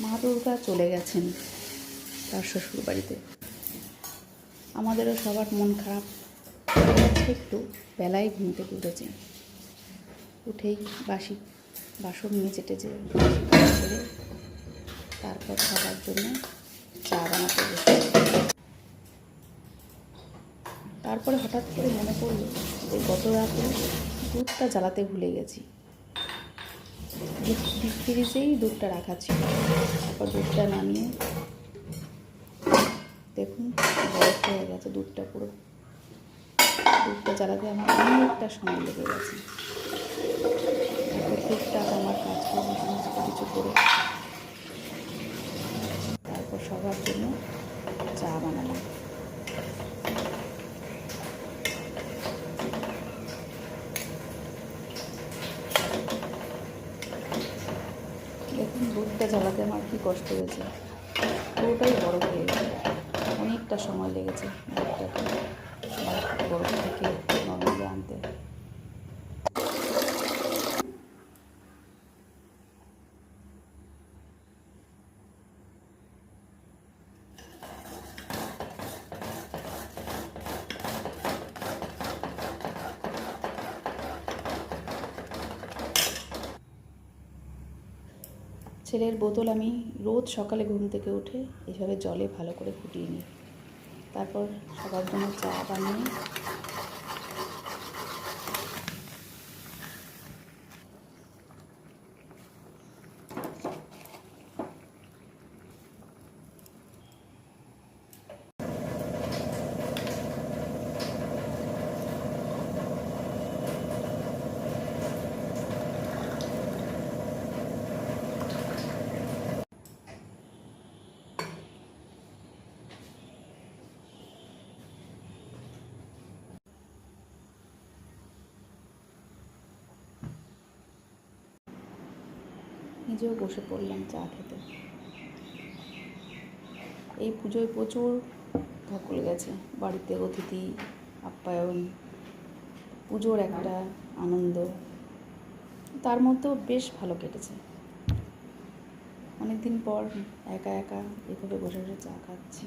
মা দুর্গা চলে গেছেন তার শ্বশুর বাড়িতে। আমাদেরও সবার মন খারাপ। একটু বেলায় ঘুম থেকে উঠেছে, উঠেই বাসন মেজে টেজে করে তারপর খাবার জন্য চা বানাতে বসে। তারপরে হঠাৎ করে মনে পড়ল যে গত রাতে দুধটা জ্বালাতে ভুলে গেছি। ডিপ ফ্রিজেই দুধটা রাখা ছিল। তারপর দুধটা নামিয়ে দেখুন বরফ হয়ে গেছে দুধটা পুরো। দুধটা জ্বালাতে আমার অনেকটা সময় লেগে গেছে। তারপর টুকটাক আমার কাজকর্ম সমস্ত কিছু করে তারপর সবার জন্য চা বানালাম। দেখুন দুধটা জ্বালাতে আমার কী কষ্ট হয়েছে, পুরোটাই বরফ হয়ে গেছে। অনেকটা সময় লেগেছে দুধটাকে বরফ থেকে নর্মালে আনতে। ছেলের বোতল আমি রোজ সকালে ঘুম থেকে উঠে এভাবে জলে ভালো করে ফুটিয়ে নিই। তারপর সবার জন্য চা বানিয়ে নিজেও বসে পড়লাম চা খেতে। এই পুজোয় প্রচুর ধকল গেছে, বাড়িতে অতিথি আপ্যায়ন, পুজোর একটা আনন্দ, তার মধ্যেও বেশ ভালো কেটেছে। অনেকদিন পর একা একা এভাবে বসে বসে চা খাচ্ছি।